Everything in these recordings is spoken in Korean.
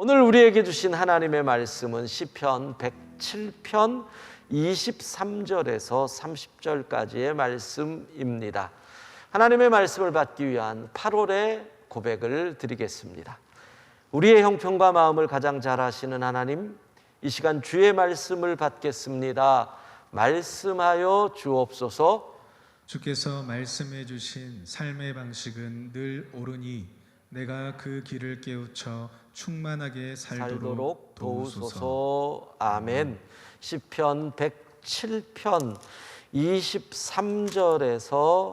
오늘 우리에게 주신 하나님의 말씀은 시편 107편 23절에서 30절까지의 말씀입니다. 하나님의 말씀을 받기 위한 8월의 고백을 드리겠습니다. 우리의 형편과 마음을 가장 잘 아시는 하나님, 이 시간 주의 말씀을 받겠습니다. 말씀하여 주옵소서. 주께서 말씀해 주신 삶의 방식은 늘 옳으니 내가 그 길을 깨우쳐 충만하게 살도록 도우소서. 아멘. 시편 107편 23절에서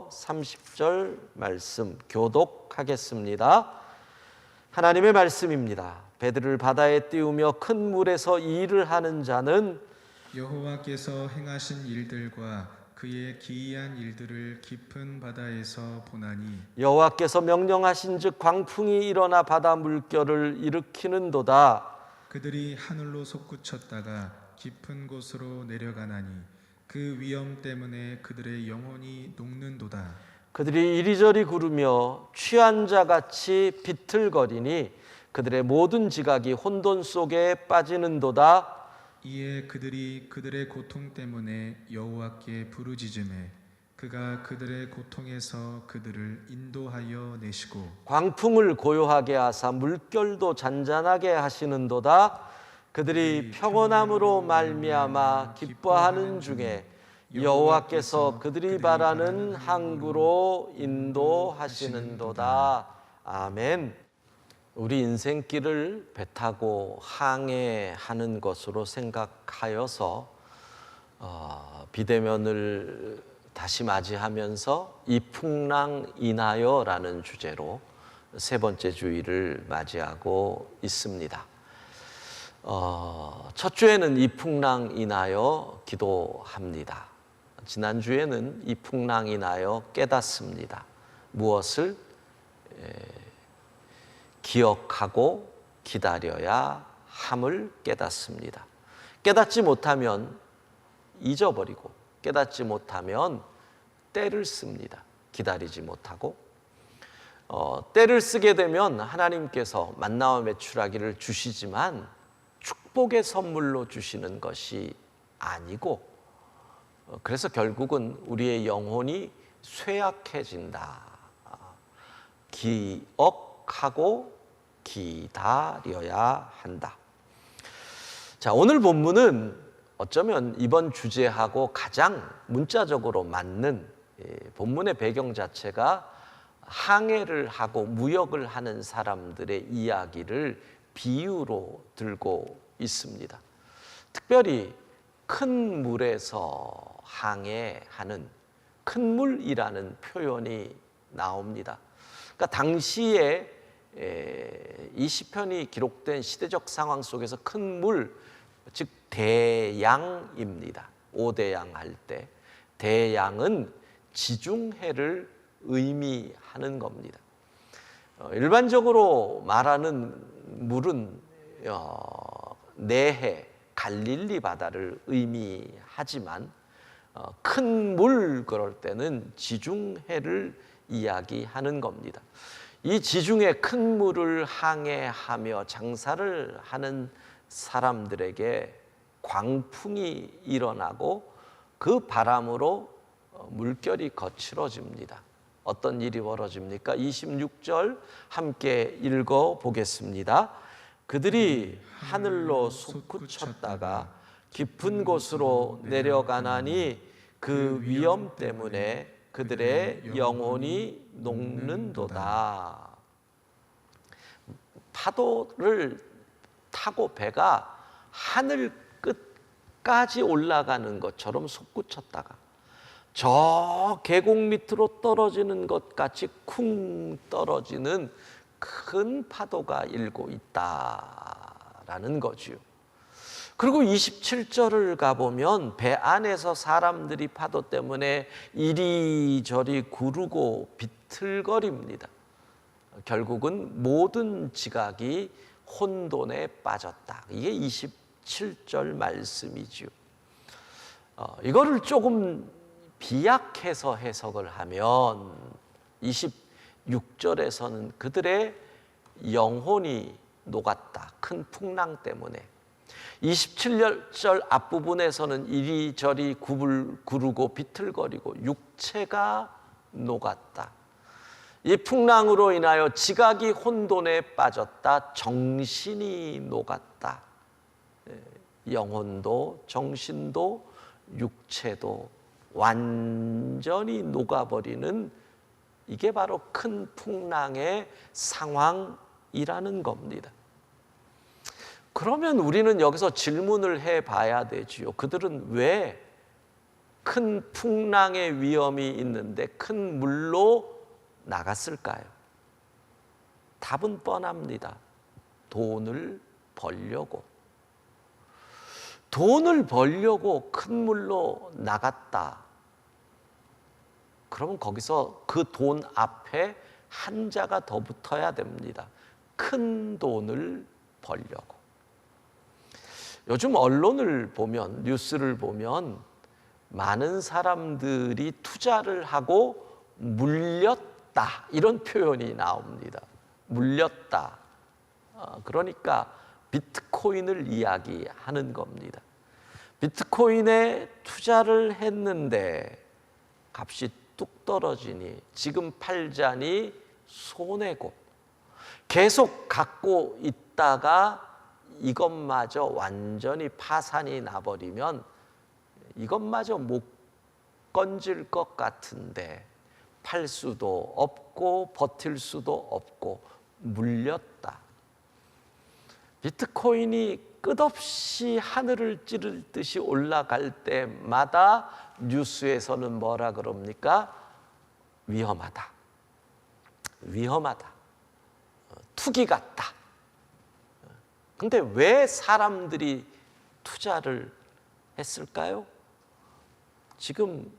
30절 말씀 교독하겠습니다. 하나님의 말씀입니다. 배들을 바다에 띄우며 큰 물에서 일을 하는 자는 여호와께서 행하신 일들과 그의 기이한 일들을 깊은 바다에서 보나니 여호와께서 명령하신 즉 광풍이 일어나 바다 물결을 일으키는도다. 그들이 하늘로 솟구쳤다가 깊은 곳으로 내려가나니 그 위엄 때문에 그들의 영혼이 녹는도다. 그들이 이리저리 구르며 취한 자같이 비틀거리니 그들의 모든 지각이 혼돈 속에 빠지는도다. 이에 그들이 그들의 고통 때문에 여호와께 부르짖으매 그가 그들의 고통에서 그들을 인도하여 내시고 광풍을 고요하게 하사 물결도 잔잔하게 하시는도다. 그들이 평온함으로 말미암아 기뻐하는 중에 여호와께서 그들이 바라는 항구로 인도하시는도다. 아멘. 우리 인생길을 배 타고 항해하는 것으로 생각하여서 비대면을 다시 맞이하면서 이풍랑 인하여라는 주제로 세 번째 주일을 맞이하고 있습니다. 첫 주에는 이풍랑 인하여 기도합니다. 지난주에는 이풍랑 인하여 깨닫습니다. 무엇을? 기억하고 기다려야 함을 깨닫습니다. 깨닫지 못하면 잊어버리고 깨닫지 못하면 때를 씁니다. 기다리지 못하고 때를 쓰게 되면 하나님께서 만나와 메추라기를 주시지만 축복의 선물로 주시는 것이 아니고 그래서 결국은 우리의 영혼이 쇠약해진다. 기억하고 기다려야 한다. 자, 오늘 본문은 어쩌면 이번 주제하고 가장 문자적으로 맞는 본문의 배경 자체가 항해를 하고 무역을 하는 사람들의 이야기를 비유로 들고 있습니다. 특별히 큰 물에서 항해하는 큰 물이라는 표현이 나옵니다. 그러니까 당시에 이 시편이 기록된 시대적 상황 속에서 큰 물, 즉 대양입니다. 5대양 할 때 대양은 지중해를 의미하는 겁니다. 일반적으로 말하는 물은 내해, 갈릴리 바다를 의미하지만 큰 물 그럴 때는 지중해를 이야기하는 겁니다. 이 지중해 큰 물을 항해하며 장사를 하는 사람들에게 광풍이 일어나고 그 바람으로 물결이 거칠어집니다. 어떤 일이 벌어집니까? 26절 함께 읽어보겠습니다. 그들이 하늘로 솟구쳤다가 깊은 곳으로 내려가나니 그 위엄 때문에 그들의 영혼이 녹는도다. 파도를 타고 배가 하늘 끝까지 올라가는 것처럼 솟구쳤다가 저 계곡 밑으로 떨어지는 것 같이 쿵 떨어지는 큰 파도가 일고 있다라는 거지요. 그리고 27절을 가보면 배 안에서 사람들이 파도 때문에 이리저리 구르고 비틀거립니다. 결국은 모든 지각이 혼돈에 빠졌다. 이게 27절 말씀이지요. 이거를 조금 비약해서 해석을 하면 26절에서는 그들의 영혼이 녹았다. 큰 풍랑 때문에. 27절 앞부분에서는 이리저리 구르고 비틀거리고 육체가 녹았다. 이 풍랑으로 인하여 지각이 혼돈에 빠졌다. 정신이 녹았다. 영혼도 정신도 육체도 완전히 녹아버리는, 이게 바로 큰 풍랑의 상황이라는 겁니다. 그러면 우리는 여기서 질문을 해봐야 되지요. 그들은 왜 큰 풍랑의 위험이 있는데 큰 물로 나갔을까요? 답은 뻔합니다. 돈을 벌려고. 돈을 벌려고 큰 물로 나갔다. 그러면 거기서 그 돈 앞에 한자가 더 붙어야 됩니다. 큰 돈을 벌려고. 요즘 언론을 보면, 뉴스를 보면 많은 사람들이 투자를 하고 물렸다, 이런 표현이 나옵니다. 물렸다. 그러니까 비트코인을 이야기하는 겁니다. 비트코인에 투자를 했는데 값이 뚝 떨어지니 지금 팔자니 손해고, 계속 갖고 있다가 이것마저 완전히 파산이 나버리면 이것마저 못 건질 것 같은데 팔 수도 없고 버틸 수도 없고 물렸다. 비트코인이 끝없이 하늘을 찌를 듯이 올라갈 때마다 뉴스에서는 뭐라 그럽니까? 위험하다. 위험하다. 투기 같다. 근데 왜 사람들이 투자를 했을까요? 지금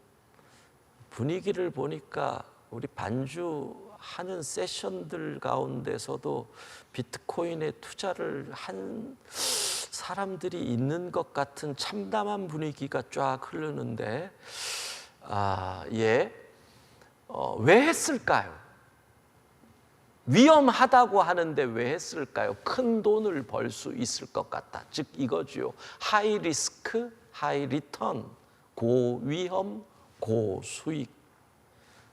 분위기를 보니까 우리 반주하는 세션들 가운데서도 비트코인에 투자를 한 사람들이 있는 것 같은 참담한 분위기가 쫙 흐르는데, 왜 했을까요? 위험하다고 하는데 왜 했을까요? 큰 돈을 벌 수 있을 것 같다. 즉 이거지요. 하이 리스크, 하이 리턴, 고위험, 고수익.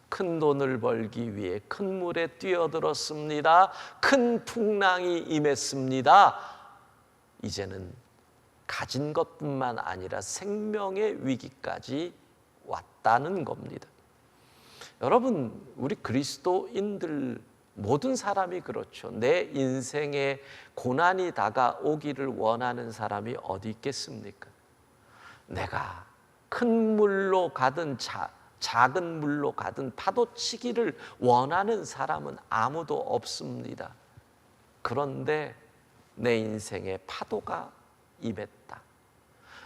큰 돈을 벌기 위해 큰 물에 뛰어들었습니다. 큰 풍랑이 임했습니다. 이제는 가진 것뿐만 아니라 생명의 위기까지 왔다는 겁니다. 여러분, 우리 그리스도인들 모든 사람이 그렇죠. 내 인생에 고난이 다가오기를 원하는 사람이 어디 있겠습니까? 내가 큰 물로 가든 작은 물로 가든 파도치기를 원하는 사람은 아무도 없습니다. 그런데 내 인생에 파도가 임했다.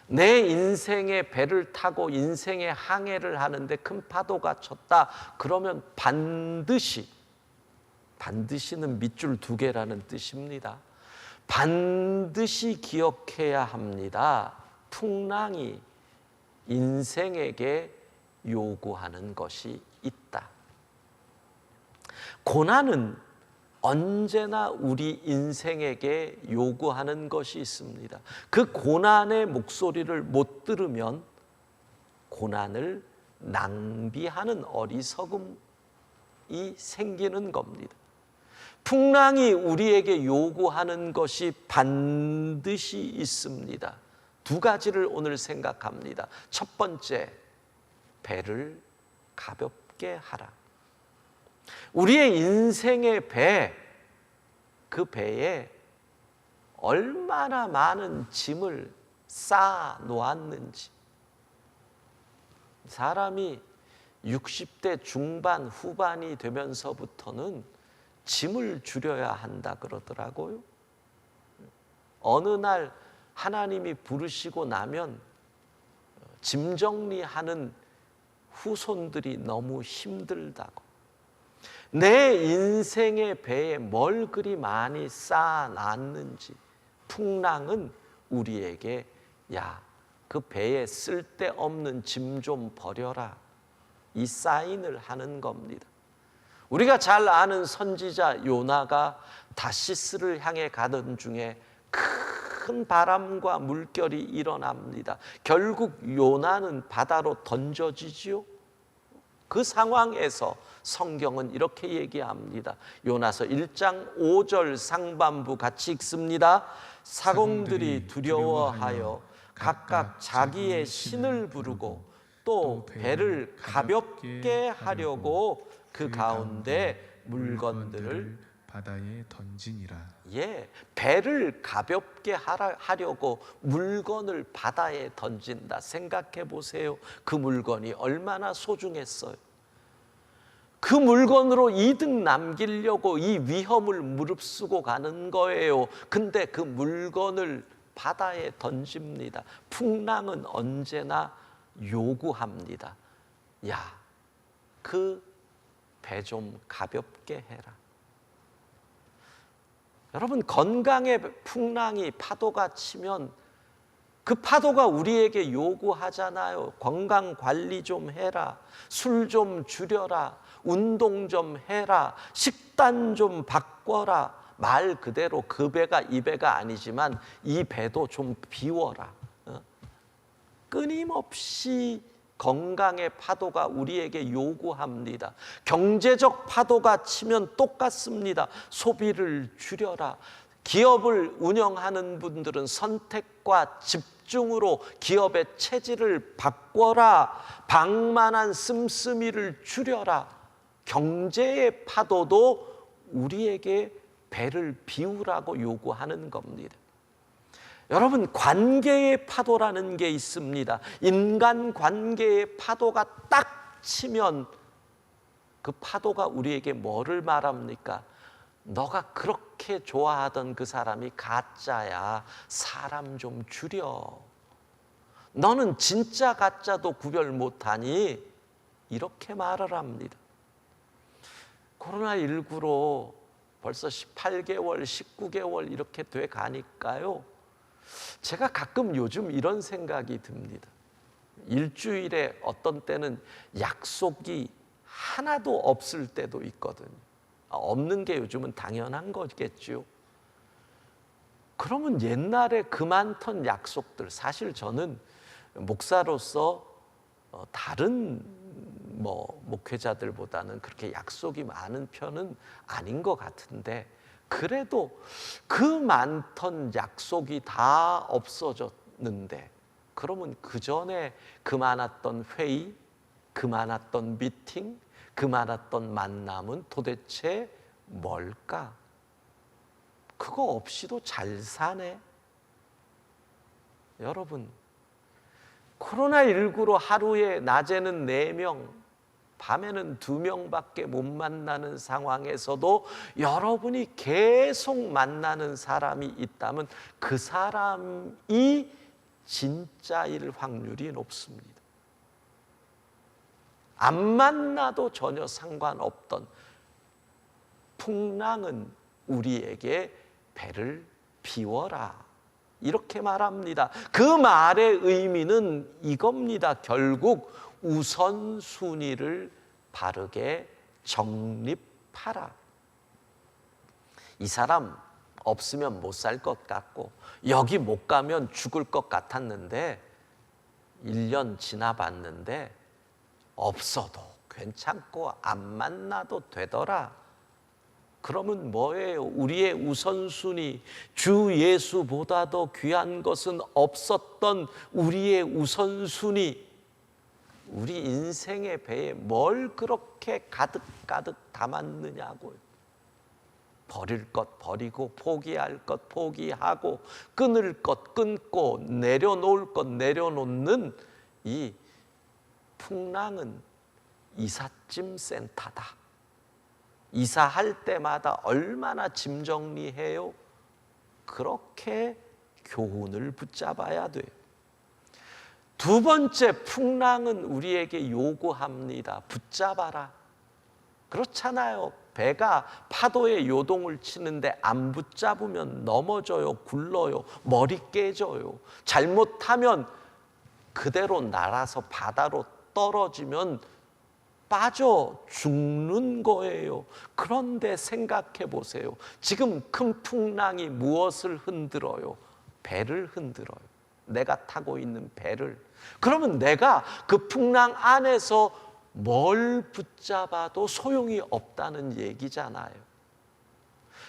내 인생의 배를 타고 인생의 항해를 하는데 큰 파도가 쳤다. 그러면 반드시는 밑줄 두 개라는 뜻입니다. 반드시 기억해야 합니다. 풍랑이 인생에게 요구하는 것이 있다. 고난은 언제나 우리 인생에게 요구하는 것이 있습니다. 그 고난의 목소리를 못 들으면 고난을 낭비하는 어리석음이 생기는 겁니다. 풍랑이 우리에게 요구하는 것이 반드시 있습니다. 두 가지를 오늘 생각합니다. 첫 번째, 배를 가볍게 하라. 우리의 인생의 배, 그 배에 얼마나 많은 짐을 쌓아 놓았는지. 사람이 60대 중반 후반이 되면서부터는 짐을 줄여야 한다 그러더라고요. 어느 날 하나님이 부르시고 나면 짐 정리하는 후손들이 너무 힘들다고. 내 인생의 배에 뭘 그리 많이 쌓아놨는지. 풍랑은 우리에게 그 배에 쓸데없는 짐 좀 버려라, 이 사인을 하는 겁니다. 우리가 잘 아는 선지자 요나가 다시스를 향해 가던 중에 큰 바람과 물결이 일어납니다. 결국 요나는 바다로 던져지지요. 그 상황에서 성경은 이렇게 얘기합니다. 요나서 1장 5절 상반부 같이 읽습니다. 사공들이 두려워하여 각각 자기의 신을 부르고 또 배를 가볍게 하려고 그 가운데 물건들을 바다에 던지니라. 배를 가볍게 하려고 물건을 바다에 던진다. 생각해 보세요. 그 물건이 얼마나 소중했어요. 그 물건으로 이득 남기려고 이 위험을 무릅쓰고 가는 거예요. 근데 그 물건을 바다에 던집니다. 풍랑은 언제나 요구합니다. 야, 그 배 좀 가볍게 해라. 여러분, 건강에 풍랑이 파도가 치면 그 파도가 우리에게 요구하잖아요. 건강 관리 좀 해라. 술 좀 줄여라. 운동 좀 해라. 식단 좀 바꿔라. 말 그대로 그 배가 이 배가 아니지만 이 배도 좀 비워라. 끊임없이 건강의 파도가 우리에게 요구합니다. 경제적 파도가 치면 똑같습니다. 소비를 줄여라. 기업을 운영하는 분들은 선택과 집중으로 기업의 체질을 바꿔라. 방만한 씀씀이를 줄여라. 경제의 파도도 우리에게 배를 비우라고 요구하는 겁니다. 여러분, 관계의 파도라는 게 있습니다. 인간 관계의 파도가 딱 치면 그 파도가 우리에게 뭐를 말합니까? 너가 그렇게 좋아하던 그 사람이 가짜야. 사람 좀 줄여. 너는 진짜 가짜도 구별 못하니? 이렇게 말을 합니다. 코로나19로 벌써 18개월, 19개월 이렇게 돼 가니까요. 제가 가끔 요즘 이런 생각이 듭니다. 일주일에 어떤 때는 약속이 하나도 없을 때도 있거든요. 없는 게 요즘은 당연한 거겠죠. 그러면 옛날에 그 많던 약속들, 사실 저는 목사로서 다른 목회자들보다는 그렇게 약속이 많은 편은 아닌 것 같은데, 그래도 그 많던 약속이 다 없어졌는데, 그러면 그 전에 그 많았던 회의, 그 많았던 미팅, 그 많았던 만남은 도대체 뭘까? 그거 없이도 잘 사네. 여러분, 코로나19로 하루에 낮에는 4명, 밤에는 2명밖에 못 만나는 상황에서도 여러분이 계속 만나는 사람이 있다면 그 사람이 진짜일 확률이 높습니다. 안 만나도 전혀 상관없던 풍랑은 우리에게 배를 비워라. 이렇게 말합니다. 그 말의 의미는 이겁니다. 결국 우선순위를 바르게 정립하라. 이 사람 없으면 못 살 것 같고 여기 못 가면 죽을 것 같았는데 1년 지나봤는데 없어도 괜찮고 안 만나도 되더라. 그러면 뭐예요? 우리의 우선순위, 주 예수보다도 귀한 것은 없었던 우리의 우선순위, 우리 인생의 배에 뭘 그렇게 가득가득 담았느냐고요. 버릴 것 버리고, 포기할 것 포기하고, 끊을 것 끊고, 내려놓을 것 내려놓는 이 풍랑은 이삿짐 센터다. 이사할 때마다 얼마나 짐 정리해요? 그렇게 교훈을 붙잡아야 돼요. 두 번째, 풍랑은 우리에게 요구합니다. 붙잡아라. 그렇잖아요. 배가 파도에 요동을 치는데 안 붙잡으면 넘어져요, 굴러요, 머리 깨져요. 잘못하면 그대로 날아서 바다로 떨어지면 빠져 죽는 거예요. 그런데 생각해 보세요. 지금 큰 풍랑이 무엇을 흔들어요? 배를 흔들어요. 내가 타고 있는 배를. 그러면 내가 그 풍랑 안에서 뭘 붙잡아도 소용이 없다는 얘기잖아요.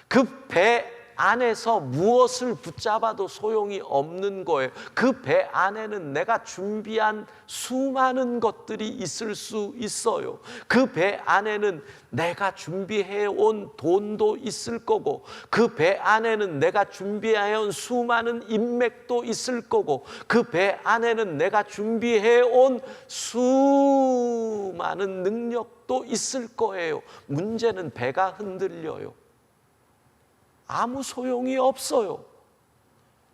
그 배 안에서 무엇을 붙잡아도 소용이 없는 거예요. 그 배 안에는 내가 준비한 수많은 것들이 있을 수 있어요. 그 배 안에는 내가 준비해 온 돈도 있을 거고, 그 배 안에는 내가 준비해 온 수많은 인맥도 있을 거고, 그 배 안에는 내가 준비해 온 수많은 능력도 있을 거예요. 문제는 배가 흔들려요. 아무 소용이 없어요.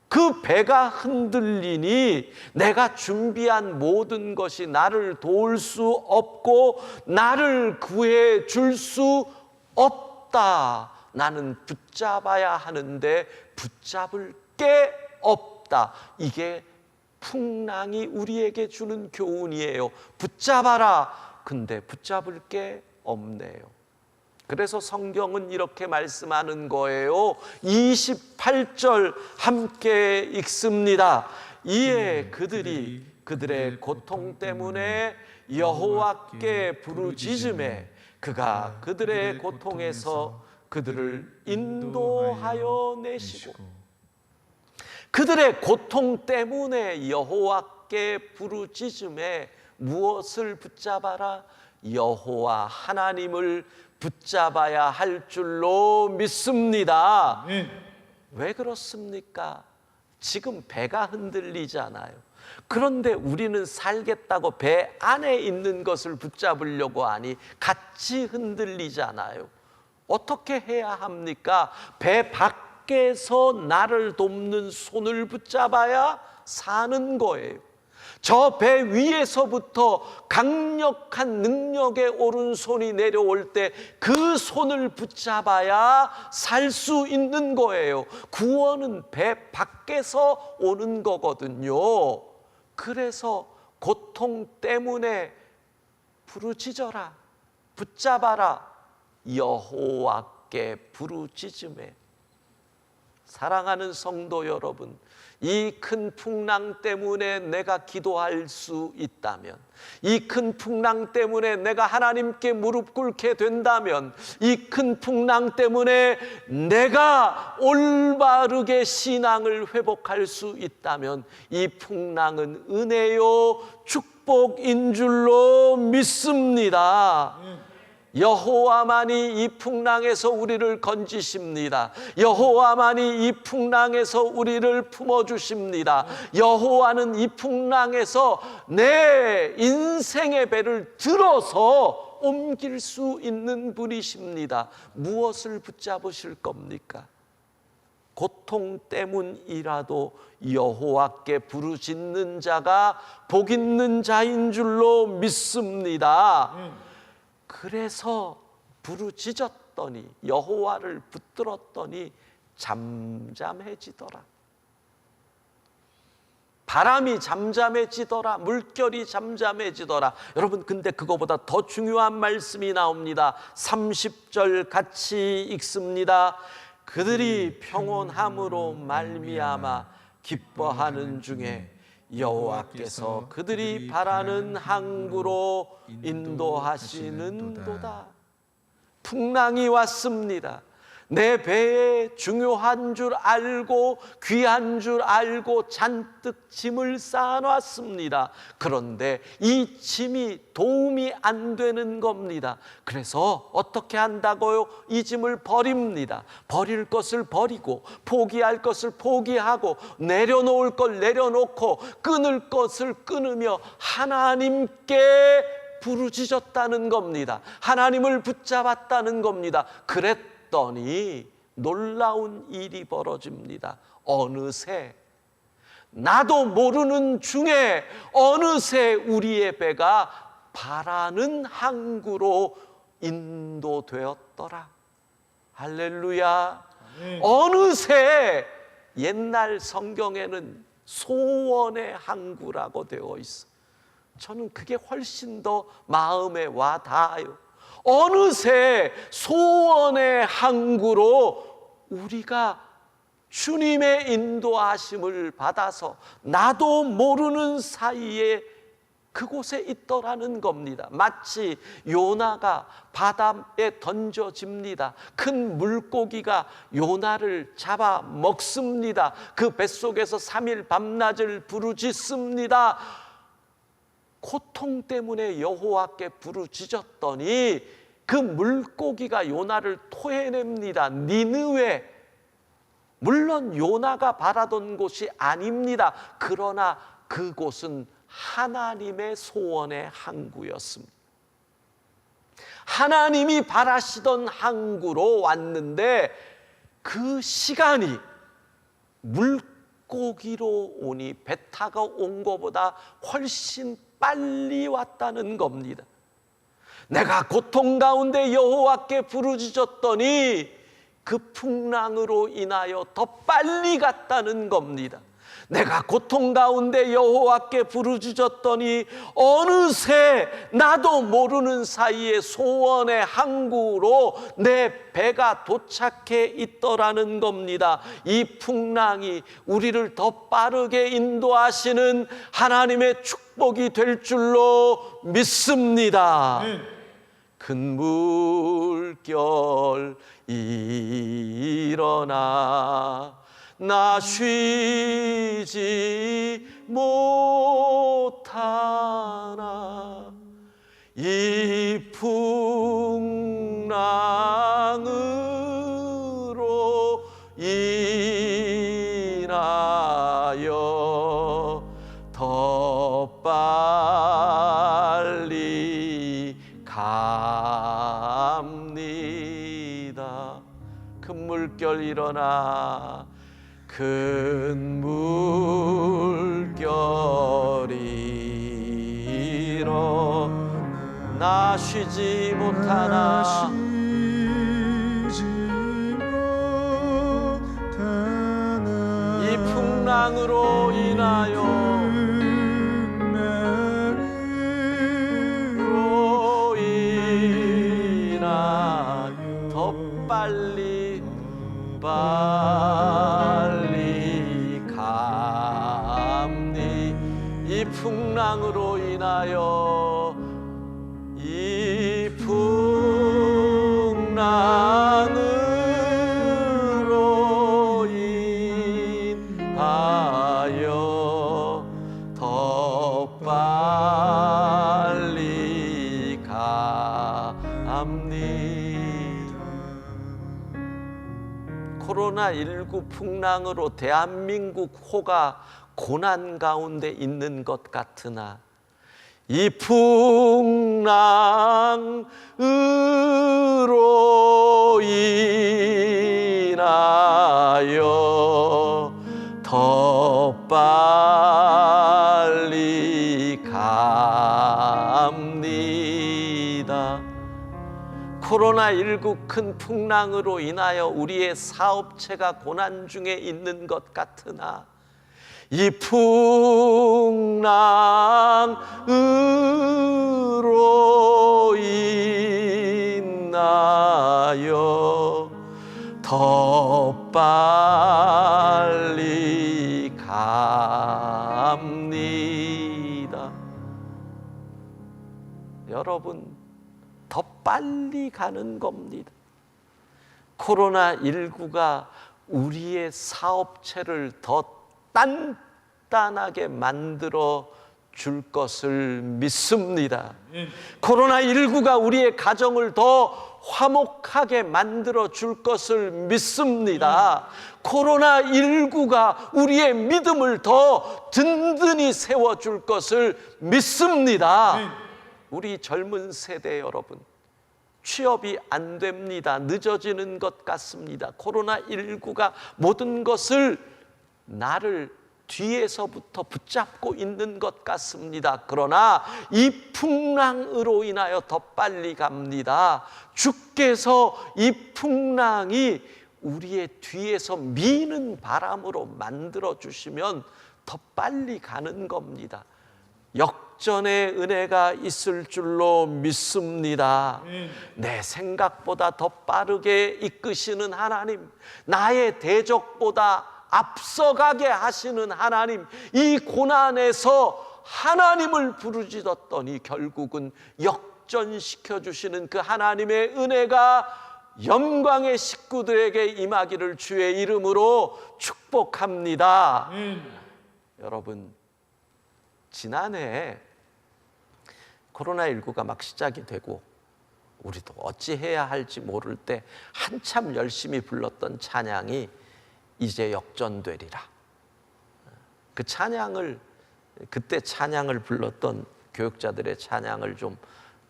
그 배가 흔들리니 내가 준비한 모든 것이 나를 도울 수 없고 나를 구해 줄 수 없다. 나는 붙잡아야 하는데 붙잡을 게 없다. 이게 풍랑이 우리에게 주는 교훈이에요. 붙잡아라. 근데 붙잡을 게 없네요. 그래서 성경은 이렇게 말씀하는 거예요. 28절 함께 읽습니다. 이에 그들이 그들의 고통 때문에 여호와께 부르짖음에 그가 그들의 고통에서 그들을 인도하여 내시고, 그들의 고통 때문에 여호와께 부르짖음에 무엇을 붙잡아라? 여호와 하나님을 붙잡아야 할 줄로 믿습니다. 왜 그렇습니까? 지금 배가 흔들리잖아요. 그런데 우리는 살겠다고 배 안에 있는 것을 붙잡으려고 하니 같이 흔들리잖아요. 어떻게 해야 합니까? 배 밖에서 나를 돕는 손을 붙잡아야 사는 거예요. 저 배 위에서부터 강력한 능력의 오른손이 내려올 때 그 손을 붙잡아야 살 수 있는 거예요. 구원은 배 밖에서 오는 거거든요. 그래서 고통 때문에 부르짖어라, 붙잡아라. 여호와께 부르짖음에. 사랑하는 성도 여러분, 이 큰 풍랑 때문에 내가 기도할 수 있다면, 이 큰 풍랑 때문에 내가 하나님께 무릎 꿇게 된다면, 이 큰 풍랑 때문에 내가 올바르게 신앙을 회복할 수 있다면 이 풍랑은 은혜요 축복인 줄로 믿습니다. 여호와만이 이 풍랑에서 우리를 건지십니다. 여호와만이 이 풍랑에서 우리를 품어주십니다. 여호와는 이 풍랑에서 내 인생의 배를 들어서 옮길 수 있는 분이십니다. 무엇을 붙잡으실 겁니까? 고통 때문이라도 여호와께 부르짖는 자가 복 있는 자인 줄로 믿습니다. 그래서 부르짖었더니, 여호와를 붙들었더니 잠잠해지더라. 바람이 잠잠해지더라. 물결이 잠잠해지더라. 여러분, 근데 그거보다 더 중요한 말씀이 나옵니다. 30절 같이 읽습니다. 그들이 평온함으로 말미암아 기뻐하는 중에 여호와께서 그들이 바라는 항구로 인도하시는도다. 풍랑이 왔습니다. 내 배에 중요한 줄 알고 귀한 줄 알고 잔뜩 짐을 쌓아놨습니다. 그런데 이 짐이 도움이 안 되는 겁니다. 그래서 어떻게 한다고요? 이 짐을 버립니다. 버릴 것을 버리고 포기할 것을 포기하고 내려놓을 걸 내려놓고 끊을 것을 끊으며 하나님께 부르짖었다는 겁니다. 하나님을 붙잡았다는 겁니다. 그랬더니 놀라운 일이 벌어집니다. 어느새 나도 모르는 중에 어느새 우리의 배가 바라는 항구로 인도되었더라. 할렐루야. 어느새 옛날 성경에는 소원의 항구라고 되어 있어. 저는 그게 훨씬 더 마음에 와 닿아요. 어느새 소원의 항구로 우리가 주님의 인도하심을 받아서 나도 모르는 사이에 그곳에 있더라는 겁니다. 마치 요나가 바다에 던져집니다. 큰 물고기가 요나를 잡아 먹습니다. 그 뱃속에서 3일 밤낮을 부르짖습니다. 고통 때문에 여호와께 부르짖었더니 그 물고기가 요나를 토해냅니다. 니느웨, 물론 요나가 바라던 곳이 아닙니다. 그러나 그곳은 하나님의 소원의 항구였습니다. 하나님이 바라시던 항구로 왔는데 그 시간이 물고기로 오니 배 타고 온 것보다 훨씬 빨리 왔다는 겁니다. 내가 고통 가운데 여호와께 부르짖었더니 그 풍랑으로 인하여 더 빨리 갔다는 겁니다. 내가 고통 가운데 여호와께 부르짖었더니 어느새 나도 모르는 사이에 소원의 항구로 내 배가 도착해 있더라는 겁니다. 이 풍랑이 우리를 더 빠르게 인도하시는 하나님의 축복이 될 줄로 믿습니다. 큰 물결 일어나 나 쉬지 못하나 이 풍랑으로 인하여 더 빨리 갑니다. 큰 물결 일어나 큰 물결이 일어나 쉬지 못하나 이 풍랑으로 인하여 더 빨리 갑니. 이 풍랑으로 인하여 이 풍랑으로 인하여 더 빨리 갑니. 코로나19 풍랑으로 대한민국 호가 고난 가운데 있는 것 같으나 이 풍랑으로 인하여 더 빨리 갑니다. 코로나19 큰 풍랑으로 인하여 우리의 사업체가 고난 중에 있는 것 같으나 이 풍랑으로 인하여 더 빨리 갑니다. 여러분, 더 빨리 가는 겁니다. 코로나19가 우리의 사업체를 더 단단하게 만들어 줄 것을 믿습니다. 코로나19가 우리의 가정을 더 화목하게 만들어 줄 것을 믿습니다. 코로나19가 우리의 믿음을 더 든든히 세워 줄 것을 믿습니다. 우리 젊은 세대 여러분, 취업이 안 됩니다. 늦어지는 것 같습니다. 코로나19가 모든 것을 나를 뒤에서부터 붙잡고 있는 것 같습니다. 그러나 이 풍랑으로 인하여 더 빨리 갑니다. 주께서 이 풍랑이 우리의 뒤에서 미는 바람으로 만들어 주시면 더 빨리 가는 겁니다. 역전의 은혜가 있을 줄로 믿습니다. 내 생각보다 더 빠르게 이끄시는 하나님, 나의 대적보다 앞서가게 하시는 하나님, 이 고난에서 하나님을 부르짖었더니 결국은 역전시켜 주시는 그 하나님의 은혜가 영광의 식구들에게 임하기를 주의 이름으로 축복합니다. 여러분, 지난해 코로나19가 막 시작이 되고 우리도 어찌해야 할지 모를 때 한참 열심히 불렀던 찬양이 이제 역전되리라. 그 찬양을, 그때 찬양을 불렀던 교육자들의 찬양을 좀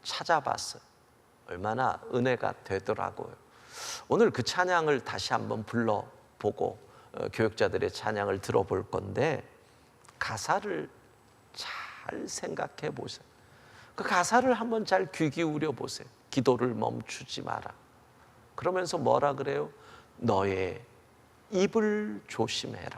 찾아봤어요. 얼마나 은혜가 되더라고요. 오늘 그 찬양을 다시 한번 불러보고 교육자들의 찬양을 들어볼 건데, 가사를 잘 생각해 보세요. 그 가사를 한번 잘 귀 기울여 보세요. 기도를 멈추지 마라. 그러면서 뭐라 그래요? 너의 입을 조심해라.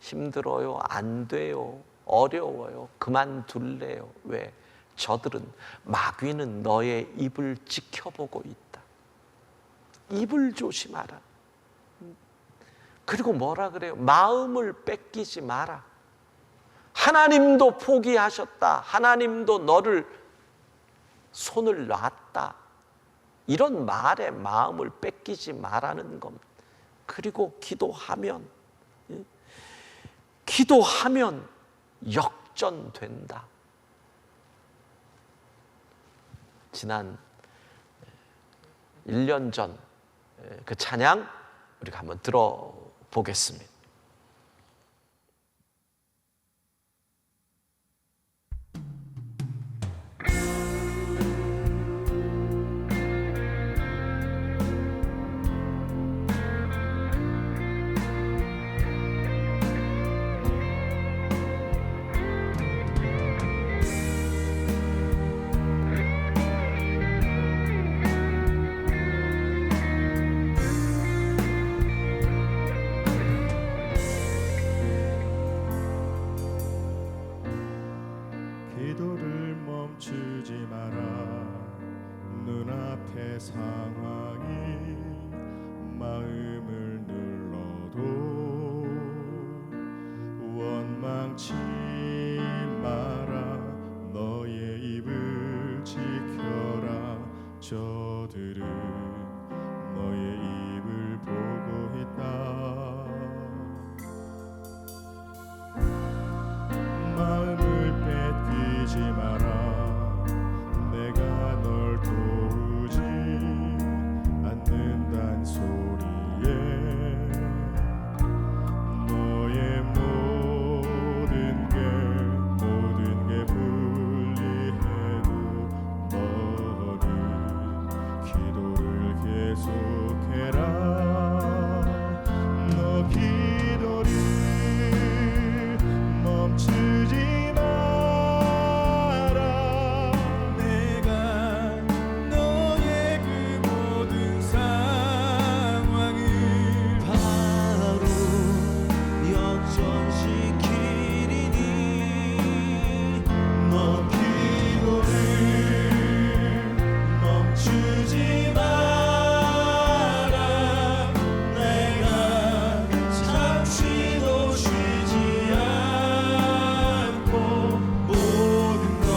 힘들어요, 안 돼요, 어려워요, 그만둘래요. 왜? 저들은, 마귀는 너의 입을 지켜보고 있다. 입을 조심하라. 그리고 뭐라 그래요? 마음을 뺏기지 마라. 하나님도 포기하셨다. 하나님도 너를 손을 놨다. 이런 말에 마음을 뺏기지 말라는 겁니다. 그리고 기도하면 역전된다. 지난 1년 전 그 찬양 우리가 한번 들어보겠습니다. 기도를 멈추지 마라. 눈앞의 상황이 마음을 눌러도 원망치 마라. 너의 입을 지켜라. 저들은 너의 입을 보고 있다. 마음을 뺏기지 마라. 내가 널 도우지 않는단 소리에 너의 모든 게 불리해도 너는 기도를 계속해라. 너 기도를 멈추지 마라. 내가 너의 그 모든 상황을 바로 역전시키리니 너 기도를 멈추지 마라. 내가 잠시도 쉬지 않고 모든 걸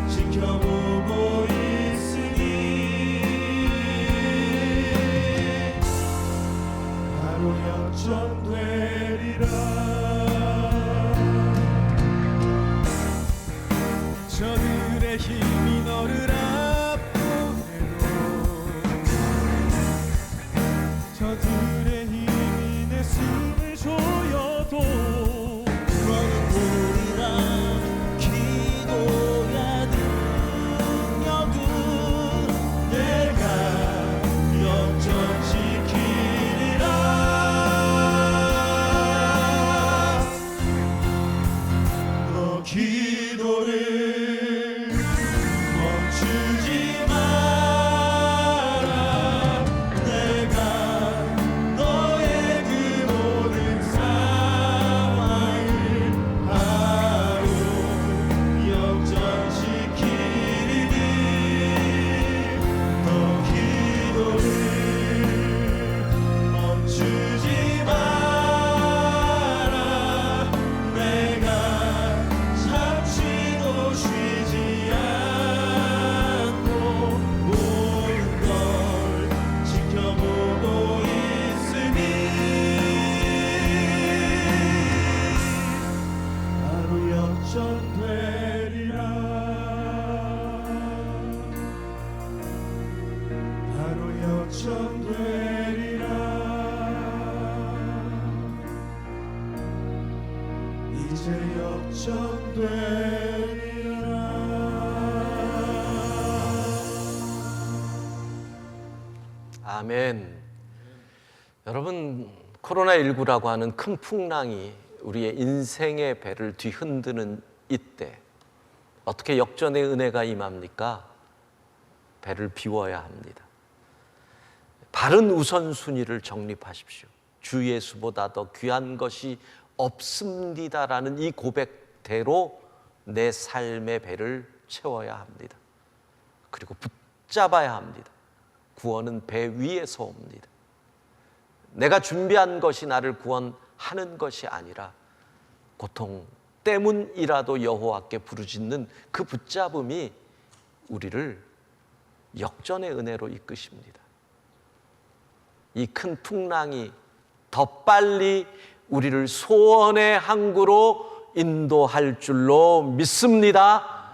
지켜보고 있으니 바로 역전되리라. 저들의 힘이 너를 압도해도 저들의 힘이 내 숨을 조여도 너는 우리라. 기도야 능력은 내가 역전시키리라. 너 기도를 멈추지 마라. 내가 너의 그 모든 상황을 이제 역전되리라. 아멘. 여러분, 코로나19라고 하는 큰 풍랑이 우리의 인생의 배를 뒤흔드는 이때 어떻게 역전의 은혜가 임합니까? 배를 비워야 합니다. 바른 우선순위를 정립하십시오. 주 예수보다 더 귀한 것이 없습니다라는 이 고백대로 내 삶의 배를 채워야 합니다. 그리고 붙잡아야 합니다. 구원은 배 위에서 옵니다. 내가 준비한 것이 나를 구원하는 것이 아니라 고통 때문이라도 여호와께 부르짖는 그 붙잡음이 우리를 역전의 은혜로 이끄십니다. 이 큰 풍랑이 더 빨리 우리를 소원의 항구로 인도할 줄로 믿습니다.